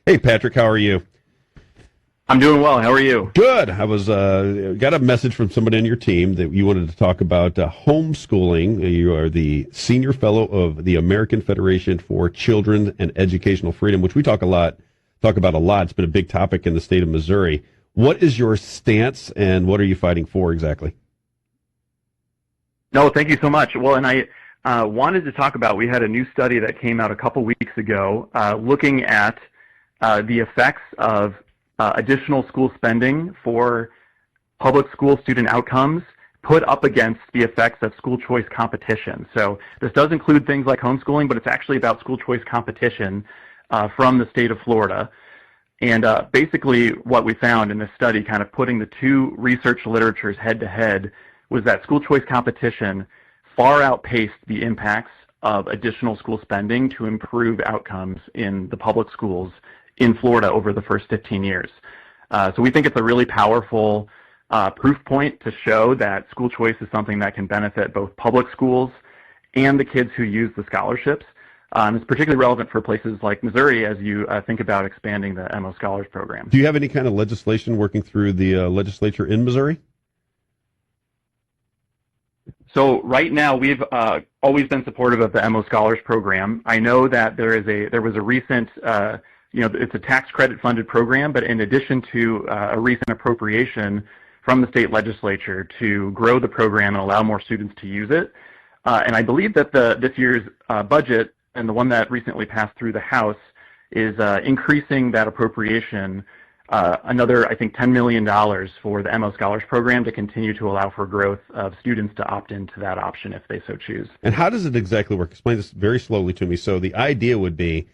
Hey, Patrick, how are you? I'm doing well. How are you? Good. I was got a message from somebody on your team that you wanted to talk about homeschooling. You are the senior fellow of the American Federation for Children and Educational Freedom, which we talk about a lot. It's been a big topic in the state of Missouri. What is your stance, and what are you fighting for exactly? No, thank you so much. Well, and I wanted to talk about, we had a new study that came out a couple weeks ago looking at the effects of additional school spending for public school student outcomes put up against the effects of school choice competition. So this does include things like homeschooling, but it's actually about school choice competition from the state of Florida. And basically what we found in this study, kind of putting the two research literatures head to head, was that school choice competition far outpaced the impacts of additional school spending to improve outcomes in the public schools in Florida over the first 15 years. So we think it's a really powerful proof point to show that school choice is something that can benefit both public schools and the kids who use the scholarships. It's particularly relevant for places like Missouri as you think about expanding the MO Scholars Program. Do you have any kind of legislation working through the legislature in Missouri? So right now, we've always been supportive of the MO Scholars Program. I know that there was a recent it's a tax credit funded program, but in addition to a recent appropriation from the state legislature to grow the program and allow more students to use it. And I believe that this year's budget and the one that recently passed through the House is increasing that appropriation another, I think, $10 million for the MO Scholars Program to continue to allow for growth of students to opt into that option if they so choose. And how does it exactly work? Explain this very slowly to me. So the idea would be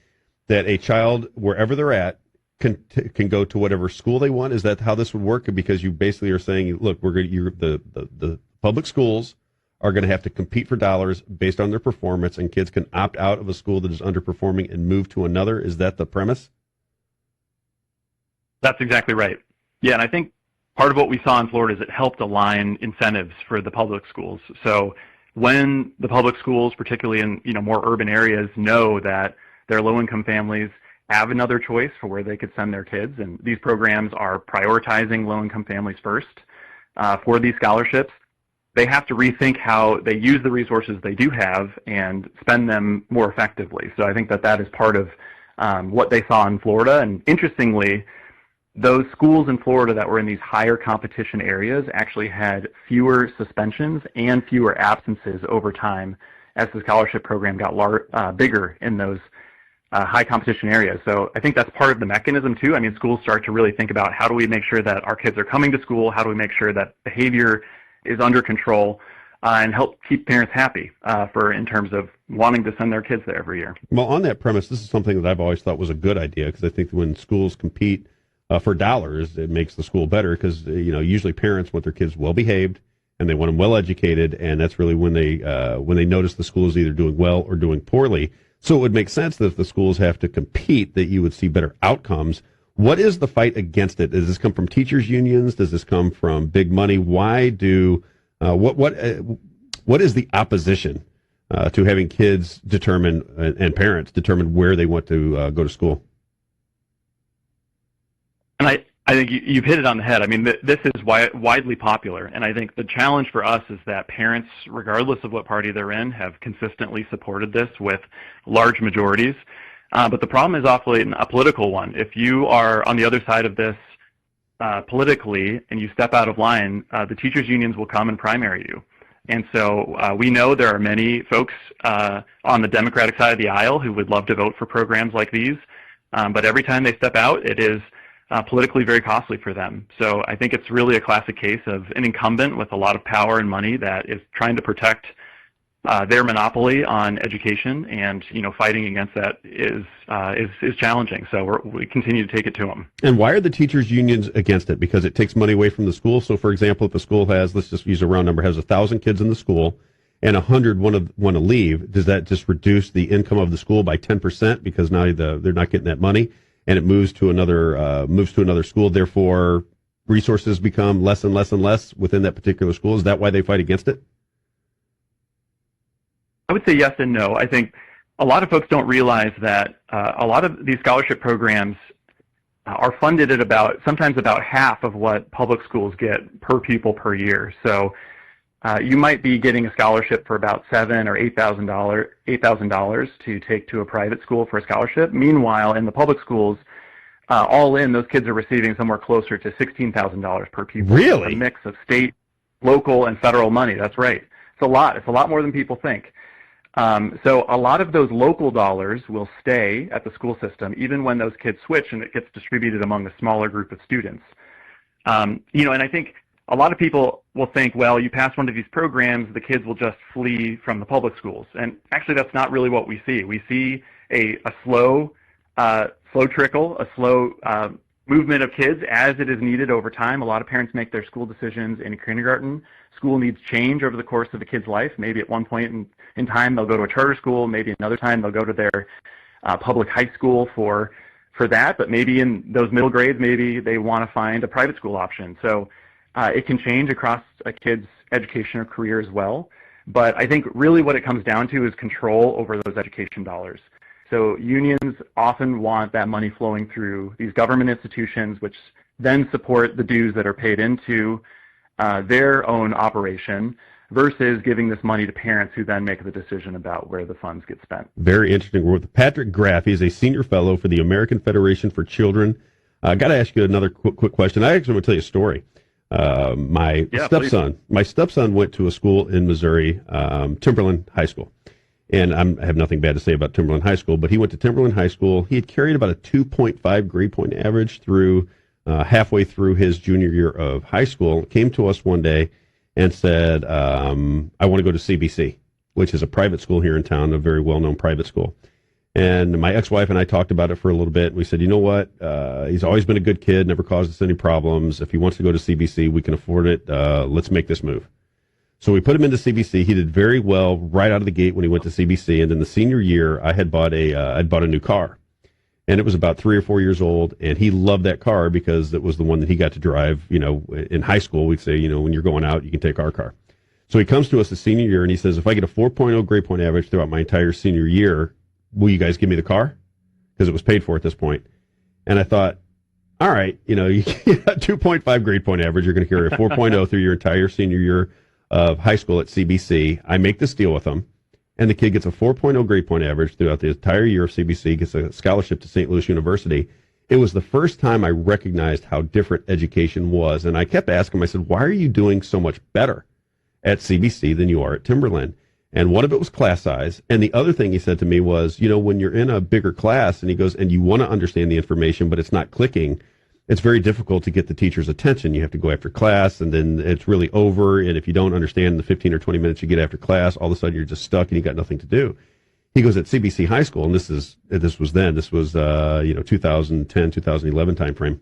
that a child, wherever they're at, can go to whatever school they want. Is that how this would work? Because you basically are saying, look, the public schools are going to have to compete for dollars based on their performance, and kids can opt out of a school that is underperforming and move to another. Is that the premise? That's exactly right. Yeah, and I think part of what we saw in Florida is it helped align incentives for the public schools. So when the public schools, particularly in more urban areas, know that their low-income families have another choice for where they could send their kids, and these programs are prioritizing low-income families first for these scholarships, they have to rethink how they use the resources they do have and spend them more effectively. So I think that is part of what they saw in Florida. And interestingly, those schools in Florida that were in these higher competition areas actually had fewer suspensions and fewer absences over time as the scholarship program got bigger in those high competition areas. So I think that's part of the mechanism too. I mean, schools start to really think about how do we make sure that our kids are coming to school, how do we make sure that behavior is under control, and help keep parents happy in terms of wanting to send their kids there every year. Well, on that premise, this is something that I've always thought was a good idea, because I think when schools compete for dollars, it makes the school better, because usually parents want their kids well behaved and they want them well educated, and that's really when they notice the school is either doing well or doing poorly. So it would make sense that if the schools have to compete, that you would see better outcomes. What is the fight against it? Does this come from teachers' unions? Does this come from big money? Why do what is the opposition to having kids determine and parents determine where they want to go to school? And I think you've hit it on the head. I mean, this is widely popular, and I think the challenge for us is that parents, regardless of what party they're in, have consistently supported this with large majorities. But the problem is often a political one. If you are on the other side of this politically and you step out of line, the teachers' unions will come and primary you. And so we know there are many folks on the Democratic side of the aisle who would love to vote for programs like these, but every time they step out, it is politically very costly for them. So I think it's really a classic case of an incumbent with a lot of power and money that is trying to protect their monopoly on education, and fighting against that is challenging. So we continue to take it to them. And why are the teachers' unions against it? Because it takes money away from the school. So, for example, if a school has, let's just use a round number, has 1,000 kids in the school, and 100 want to leave, does that just reduce the income of the school by 10% because now they're not getting that money, and it moves to another school? Therefore, resources become less and less and less within that particular school. Is that why they fight against it? I would say yes and no. I think a lot of folks don't realize that a lot of these scholarship programs are funded at sometimes about half of what public schools get per pupil per year. So you might be getting a scholarship for about $7,000 or $8,000 to take to a private school for a scholarship. Meanwhile, in the public schools, all in, those kids are receiving somewhere closer to $16,000 per pupil. Really? A mix of state, local, and federal money. That's right. It's a lot. It's a lot more than people think. So a lot of those local dollars will stay at the school system, even when those kids switch and it gets distributed among a smaller group of students. And I think a lot of people will think, well, you pass one of these programs, the kids will just flee from the public schools. And actually, that's not really what we see. We see a slow trickle, a slow movement of kids as it is needed over time. A lot of parents make their school decisions in kindergarten. School needs change over the course of a kid's life. Maybe at one point in time they'll go to a charter school. Maybe another time they'll go to their public high school for that. But maybe in those middle grades, maybe they want to find a private school option. So it can change across a kid's education or career as well. But I think really what it comes down to is control over those education dollars. So unions often want that money flowing through these government institutions, which then support the dues that are paid into their own operation, versus giving this money to parents who then make the decision about where the funds get spent. Very interesting. We're with Patrick Graff. He's a senior fellow for the American Federation for Children. I got to ask you another quick question. I actually want to tell you a story. My stepson went to a school in Missouri, Timberland High School. And I have nothing bad to say about Timberland High School, but he went to Timberland High School. He had carried about a 2.5 grade point average through halfway through his junior year of high school. Came to us one day and said, I want to go to CBC, which is a private school here in town, a very well-known private school. And my ex-wife and I talked about it for a little bit. We said, you know what? He's always been a good kid, never caused us any problems. If he wants to go to CBC, we can afford it. Let's make this move. So we put him into CBC. He did very well right out of the gate when he went to CBC. And in the senior year, I had bought a new car, and it was about 3 or 4 years old. And he loved that car because it was the one that he got to drive. In high school, we'd say, when you're going out, you can take our car. So he comes to us the senior year and he says, if I get a 4.0 grade point average throughout my entire senior year, will you guys give me the car? Because it was paid for at this point. And I thought, all right, you get a 2.5 grade point average. You're going to carry a 4.0 through your entire senior year of high school at CBC. I make this deal with him, and the kid gets a 4.0 grade point average throughout the entire year of CBC, gets a scholarship to St. Louis University. It was the first time I recognized how different education was, and I kept asking him, I said, why are you doing so much better at CBC than you are at Timberland? And one of it was class size, and the other thing he said to me was, when you're in a bigger class, and he goes, and you want to understand the information, but it's not clicking, it's very difficult to get the teacher's attention. You have to go after class, and then it's really over. And if you don't understand the 15 or 20 minutes you get after class, all of a sudden you're just stuck and you got nothing to do. He goes, at CBC High School, and this was 2010, 2011 timeframe.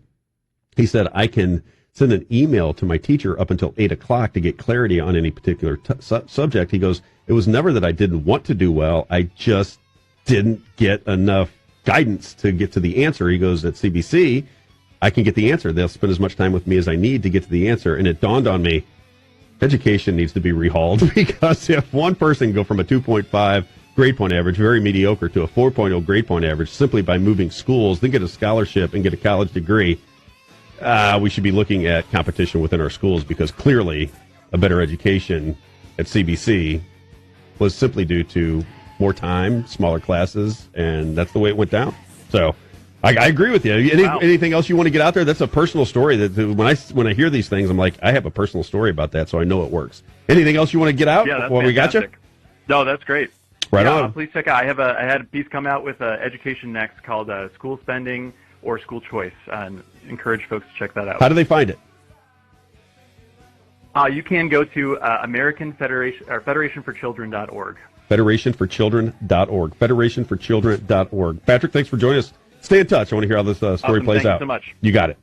He said, I can send an email to my teacher up until 8 o'clock to get clarity on any particular subject. He goes, it was never that I didn't want to do well. I just didn't get enough guidance to get to the answer. He goes, at CBC, I can get the answer. They'll spend as much time with me as I need to get to the answer. And it dawned on me, education needs to be rehauled, because if one person can go from a 2.5 grade point average, very mediocre, to a 4.0 grade point average simply by moving schools, then get a scholarship and get a college degree, we should be looking at competition within our schools, because clearly a better education at CBC was simply due to more time, smaller classes, and that's the way it went down. So I agree with you. Anything else you want to get out there? That's a personal story. That when I hear these things, I'm like, I have a personal story about that, so I know it works. Anything else you want to get out before we got you? No, that's great. Right on. Please check out. I had a piece come out with Education Next called School Spending or School Choice, and encourage folks to check that out. How do they find it? You can go to federationforchildren.org. Federationforchildren.org. Federationforchildren.org. Patrick, thanks for joining us. Stay in touch. I want to hear how this story plays out. Thanks so much. You got it.